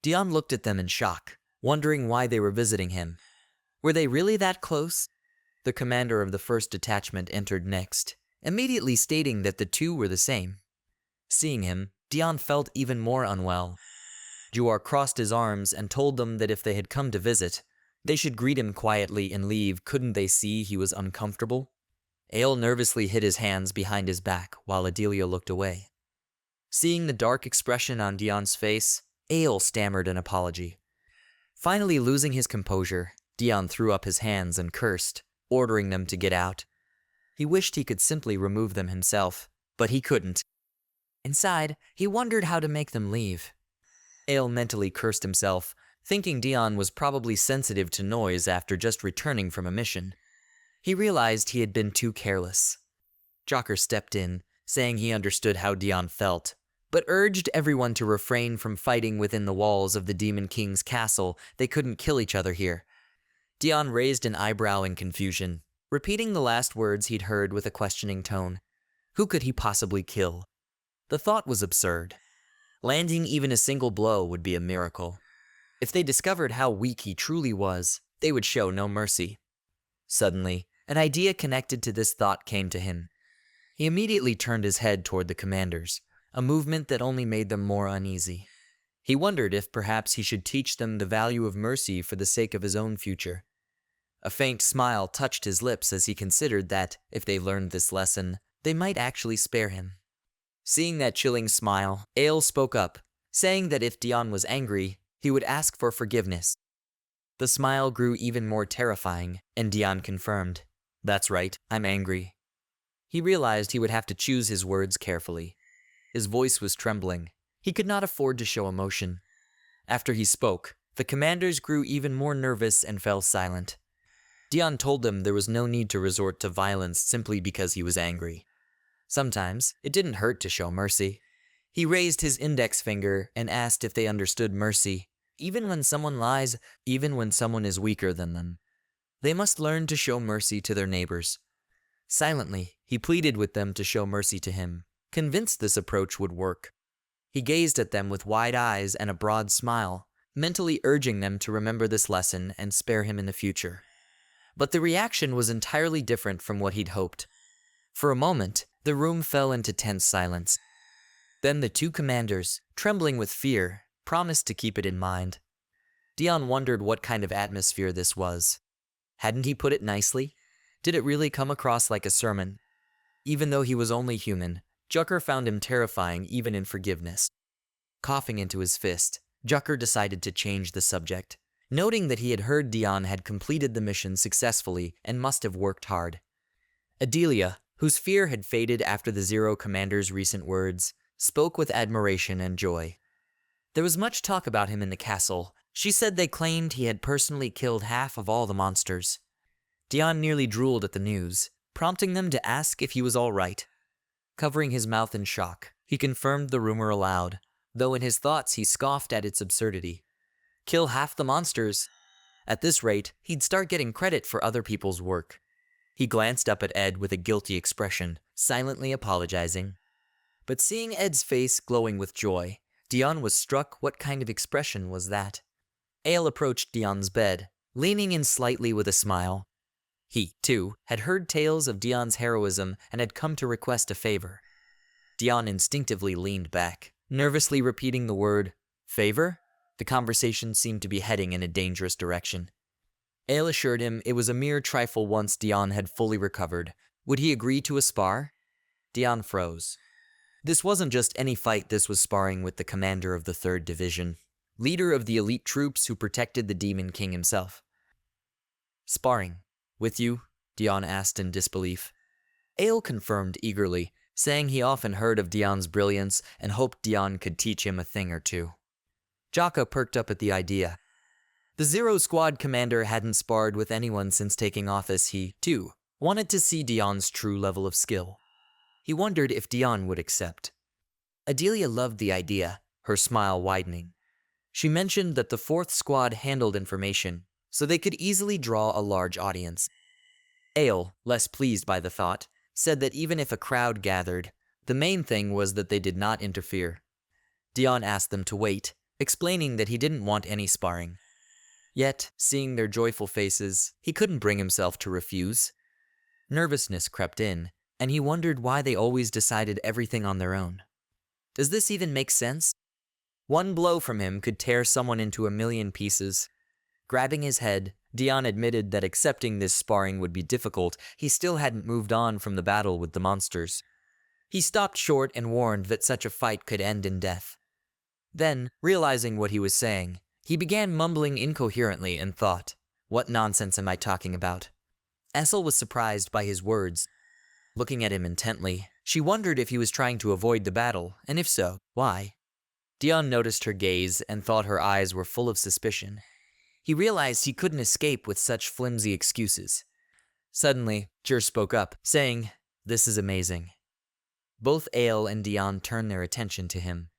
S1: Deon looked at them in shock, wondering why they were visiting him. Were they really that close? The commander of the first detachment entered next, immediately stating that the two were the same. Seeing him, Deon felt even more unwell. Juar crossed his arms and told them that if they had come to visit, they should greet him quietly and leave. Couldn't they see he was uncomfortable? Ale nervously hid his hands behind his back while Adelia looked away. Seeing the dark expression on Deon's face, Ale stammered an apology. Finally losing his composure, Deon threw up his hands and cursed, ordering them to get out. He wished he could simply remove them himself, but he couldn't. Inside, he wondered how to make them leave. Ale mentally cursed himself, thinking Deon was probably sensitive to noise after just returning from a mission. He realized he had been too careless. Jocker stepped in, saying he understood how Deon felt, but urged everyone to refrain from fighting within the walls of the Demon King's castle. They couldn't kill each other here. Deon raised an eyebrow in confusion, repeating the last words he'd heard with a questioning tone. Who could he possibly kill? The thought was absurd. Landing even a single blow would be a miracle. If they discovered how weak he truly was, they would show no mercy. Suddenly, an idea connected to this thought came to him. He immediately turned his head toward the commanders, a movement that only made them more uneasy. He wondered if perhaps he should teach them the value of mercy for the sake of his own future. A faint smile touched his lips as he considered that, if they learned this lesson, they might actually spare him. Seeing that chilling smile, Ale spoke up, saying that if Deon was angry, he would ask for forgiveness. The smile grew even more terrifying, and Deon confirmed, "That's right, I'm angry." He realized he would have to choose his words carefully. His voice was trembling. He could not afford to show emotion. After he spoke, the commanders grew even more nervous and fell silent. Deon told them there was no need to resort to violence simply because he was angry. Sometimes, it didn't hurt to show mercy. He raised his index finger and asked if they understood mercy. Even when someone lies, even when someone is weaker than them, they must learn to show mercy to their neighbors. Silently, he pleaded with them to show mercy to him, convinced this approach would work. He gazed at them with wide eyes and a broad smile, mentally urging them to remember this lesson and spare him in the future. But the reaction was entirely different from what he'd hoped. For a moment, the room fell into tense silence. Then the two commanders, trembling with fear, promised to keep it in mind. Deon wondered what kind of atmosphere this was. Hadn't he put it nicely? Did it really come across like a sermon? Even though he was only human, Jucker found him terrifying even in forgiveness. Coughing into his fist, Jucker decided to change the subject, noting that he had heard Deon had completed the mission successfully and must have worked hard. Adelia, whose fear had faded after the Zero Commander's recent words, spoke with admiration and joy. There was much talk about him in the castle. She said they claimed he had personally killed half of all the monsters. Deon nearly drooled at the news, prompting them to ask if he was all right. Covering his mouth in shock, he confirmed the rumor aloud, though in his thoughts he scoffed at its absurdity. Kill half the monsters? At this rate, he'd start getting credit for other people's work. He glanced up at Ed with a guilty expression, silently apologizing. But seeing Ed's face glowing with joy, Deon was struck. What kind of expression was that? Ale approached Deon's bed, leaning in slightly with a smile. He, too, had heard tales of Deon's heroism and had come to request a favor. Deon instinctively leaned back, nervously repeating the word, "Favor?" The conversation seemed to be heading in a dangerous direction. Ale assured him it was a mere trifle once Deon had fully recovered. Would he agree to a spar? Deon froze. This wasn't just any fight, this was sparring with the commander of the 3rd Division, leader of the elite troops who protected the Demon King himself. Sparring? With you? Deon asked in disbelief. Ale confirmed eagerly, saying he often heard of Deon's brilliance and hoped Deon could teach him a thing or two. Jaka perked up at the idea. The Zero Squad commander hadn't sparred with anyone since taking office. He, too, wanted to see Deon's true level of skill. He wondered if Deon would accept. Adelia loved the idea, her smile widening. She mentioned that the 4th Squad handled information, so they could easily draw a large audience. Ale, less pleased by the thought, said that even if a crowd gathered, the main thing was that they did not interfere. Deon asked them to wait, explaining that he didn't want any sparring. Yet, seeing their joyful faces, he couldn't bring himself to refuse. Nervousness crept in, and he wondered why they always decided everything on their own. Does this even make sense? One blow from him could tear someone into a million pieces. Grabbing his head, Deon admitted that accepting this sparring would be difficult. He still hadn't moved on from the battle with the monsters. He stopped short and warned that such a fight could end in death. Then, realizing what he was saying, he began mumbling incoherently and thought, "What nonsense am I talking about?" Essel was surprised by his words. Looking at him intently, she wondered if he was trying to avoid the battle, and if so, why? Deon noticed her gaze and thought her eyes were full of suspicion. He realized he couldn't escape with such flimsy excuses. Suddenly, Jur spoke up, saying, "This is amazing." Both Ael and Deon turned their attention to him.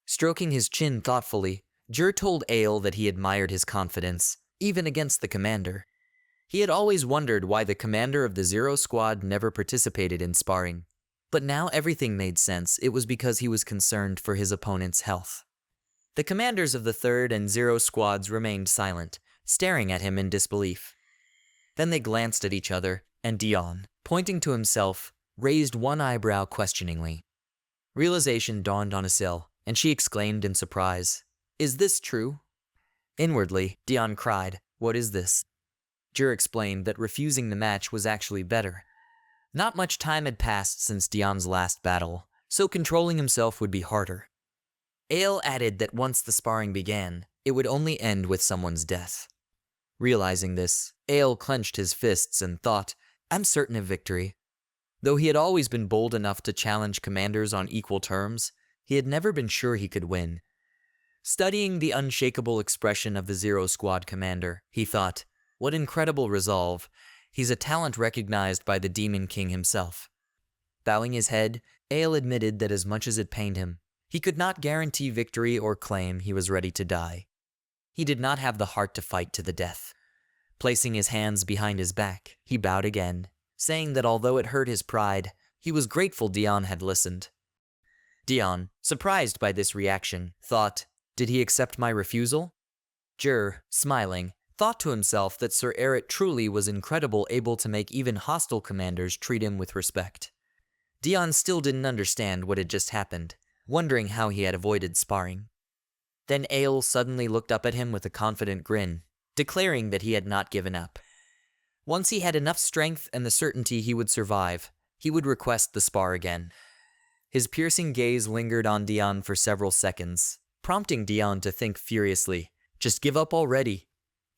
S1: Stroking his chin thoughtfully, Jur told Ael that he admired his confidence, even against the commander. He had always wondered why the commander of the Zero Squad never participated in sparring. But now everything made sense. It was because he was concerned for his opponent's health. The commanders of the 3rd and Zero Squads remained silent, staring at him in disbelief. Then they glanced at each other, and Deon, pointing to himself, raised one eyebrow questioningly. Realization dawned on Essel, and she exclaimed in surprise, "Is this true?" Inwardly, Deon cried, "What is this?" Jur explained that refusing the match was actually better. Not much time had passed since Deon's last battle, so controlling himself would be harder. Ael added that once the sparring began, it would only end with someone's death. Realizing this, Ael clenched his fists and thought, "I'm certain of victory." Though he had always been bold enough to challenge commanders on equal terms, he had never been sure he could win. Studying the unshakable expression of the Zero Squad commander, he thought, "What incredible resolve. He's a talent recognized by the Demon King himself." Bowing his head, Ael admitted that as much as it pained him, he could not guarantee victory or claim he was ready to die. He did not have the heart to fight to the death. Placing his hands behind his back, he bowed again, saying that although it hurt his pride, he was grateful Deon had listened. Deon, surprised by this reaction, thought, "Did he accept my refusal?" Jur, smiling, thought to himself that Sir Eret truly was incredible, able to make even hostile commanders treat him with respect. Deon still didn't understand what had just happened, wondering how he had avoided sparring. Then Ael suddenly looked up at him with a confident grin, declaring that he had not given up. Once he had enough strength and the certainty he would survive, he would request the spar again. His piercing gaze lingered on Deon for several seconds, prompting Deon to think furiously, "Just give up already."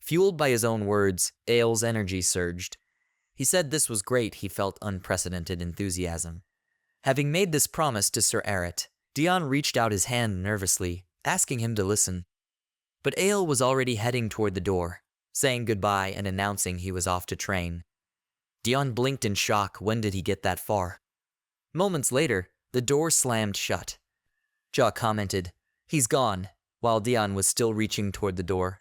S1: Fueled by his own words, Ael's energy surged. He said this was great. He felt unprecedented enthusiasm. Having made this promise to Sir Eret, Deon reached out his hand nervously, asking him to listen. But Ael was already heading toward the door, saying goodbye and announcing he was off to train. Deon blinked in shock. When did he get that far? Moments later, the door slammed shut. Jaw commented, "He's gone," while Deon was still reaching toward the door.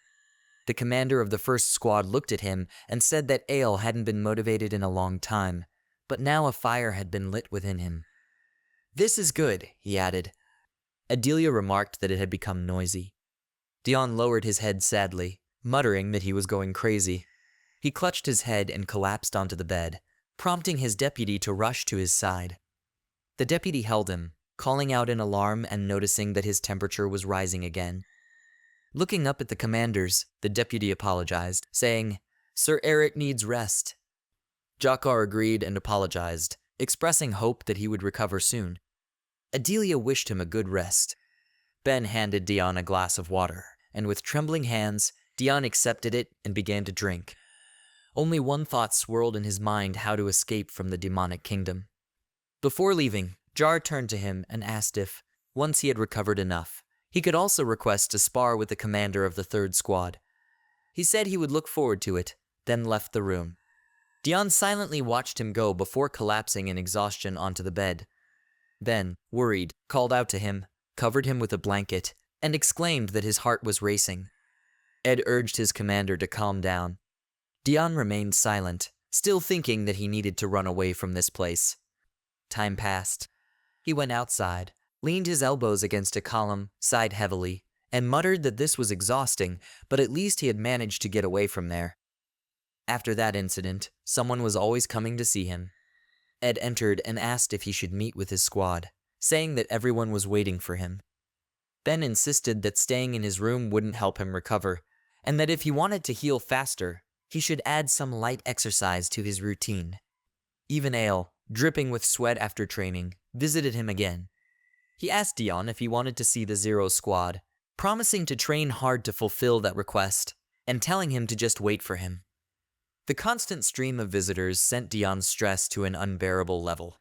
S1: The commander of the 1st squad looked at him and said that Ael hadn't been motivated in a long time, but now a fire had been lit within him. "This is good," he added. Adelia remarked that it had become noisy. Deon lowered his head sadly, muttering that he was going crazy. He clutched his head and collapsed onto the bed, prompting his deputy to rush to his side. The deputy held him, calling out in alarm and noticing that his temperature was rising again. Looking up at the commanders, the deputy apologized, saying, "Sir Eret needs rest." Jakar agreed and apologized, expressing hope that he would recover soon. Adelia wished him a good rest. Ben handed Deon a glass of water, and with trembling hands, Deon accepted it and began to drink. Only one thought swirled in his mind: how to escape from the demonic kingdom. Before leaving, Jar turned to him and asked if, once he had recovered enough, he could also request to spar with the commander of the 3rd squad. He said he would look forward to it, then left the room. Deon silently watched him go before collapsing in exhaustion onto the bed. Then, worried, called out to him, covered him with a blanket, and exclaimed that his heart was racing. Ed urged his commander to calm down. Deon remained silent, still thinking that he needed to run away from this place. Time passed. He went outside, leaned his elbows against a column, sighed heavily, and muttered that this was exhausting, but at least he had managed to get away from there. After that incident, someone was always coming to see him. Ed entered and asked if he should meet with his squad, saying that everyone was waiting for him. Ben insisted that staying in his room wouldn't help him recover, and that if he wanted to heal faster, he should add some light exercise to his routine. Even Ale, dripping with sweat after training, visited him again. He asked Deon if he wanted to see the Zero Squad, promising to train hard to fulfill that request, and telling him to just wait for him. The constant stream of visitors sent Deon's stress to an unbearable level.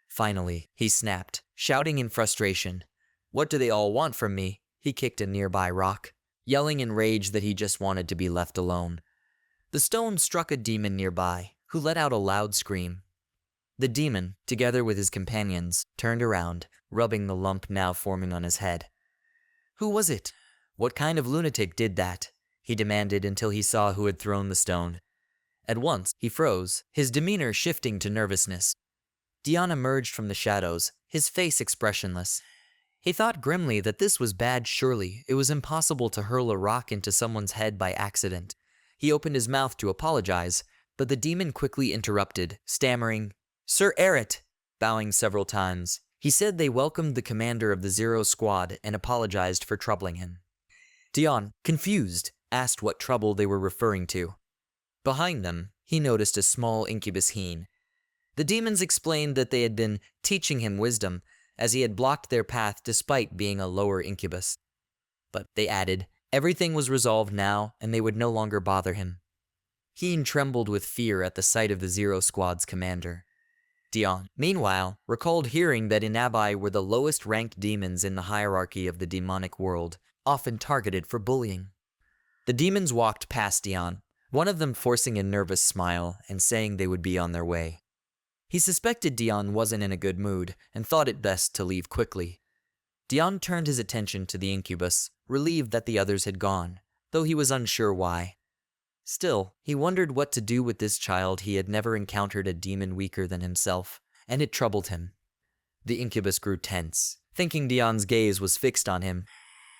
S1: Finally, he snapped, shouting in frustration. "What do they all want from me?" He kicked a nearby rock, yelling in rage that he just wanted to be left alone. The stone struck a demon nearby, who let out a loud scream. The demon, together with his companions, turned around, rubbing the lump now forming on his head. "Who was it? What kind of lunatic did that?" he demanded until he saw who had thrown the stone. At once, he froze, his demeanor shifting to nervousness. Deon emerged from the shadows, his face expressionless. He thought grimly that this was bad. Surely it was impossible to hurl a rock into someone's head by accident. He opened his mouth to apologize, but the demon quickly interrupted, stammering, "Sir Eret," bowing several times. He said they welcomed the commander of the Zero Squad and apologized for troubling him. Deon, confused, asked what trouble they were referring to. Behind them, he noticed a small incubus heen. The demons explained that they had been teaching him wisdom, as he had blocked their path despite being a lower incubus. But, they added, everything was resolved now and they would no longer bother him. Heen trembled with fear at the sight of the Zero Squad's commander. Deon, meanwhile, recalled hearing that Inabai were the lowest-ranked demons in the hierarchy of the demonic world, often targeted for bullying. The demons walked past Deon, one of them forcing a nervous smile and saying they would be on their way. He suspected Deon wasn't in a good mood and thought it best to leave quickly. Deon turned his attention to the incubus, relieved that the others had gone, though he was unsure why. Still, he wondered what to do with this child. He had never encountered a demon weaker than himself, and it troubled him. The incubus grew tense, thinking Deon's gaze was fixed on him.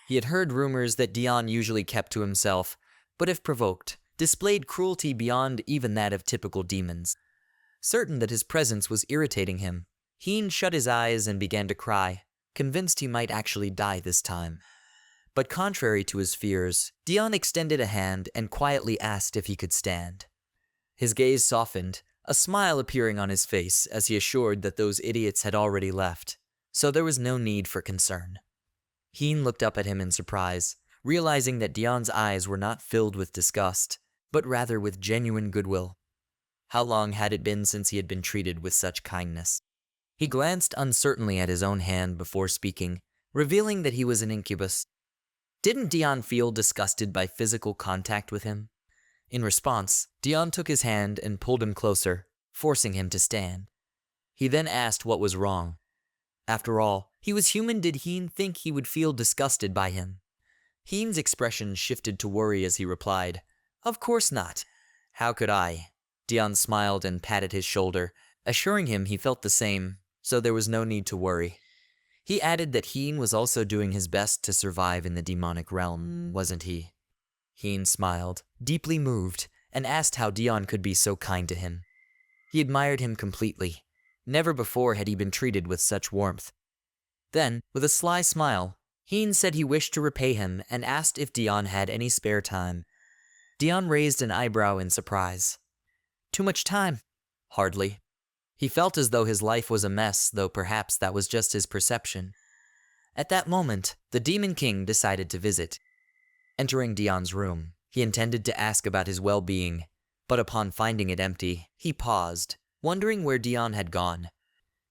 S1: He had heard rumors that Deon usually kept to himself, but if provoked, displayed cruelty beyond even that of typical demons. Certain that his presence was irritating him, Heen shut his eyes and began to cry, convinced he might actually die this time. But contrary to his fears, Deon extended a hand and quietly asked if he could stand. His gaze softened, a smile appearing on his face as he assured that those idiots had already left, so there was no need for concern. Heen looked up at him in surprise, realizing that Deon's eyes were not filled with disgust, but rather with genuine goodwill. How long had it been since he had been treated with such kindness? He glanced uncertainly at his own hand before speaking, revealing that he was an incubus. Didn't Deon feel disgusted by physical contact with him? In response, Deon took his hand and pulled him closer, forcing him to stand. He then asked what was wrong. After all, he was human. Did Heen think he would feel disgusted by him? Heen's expression shifted to worry as he replied, "Of course not. How could I?" Deon smiled and patted his shoulder, assuring him he felt the same, so there was no need to worry. He added that Heen was also doing his best to survive in the demonic realm, wasn't he? Heen smiled, deeply moved, and asked how Deon could be so kind to him. He admired him completely. Never before had he been treated with such warmth. Then, with a sly smile, Heen said he wished to repay him and asked if Deon had any spare time. Deon raised an eyebrow in surprise. Too much time? Hardly. He felt as though his life was a mess, though perhaps that was just his perception. At that moment, the Demon King decided to visit. Entering Deon's room, he intended to ask about his well-being, but upon finding it empty, he paused, wondering where Deon had gone.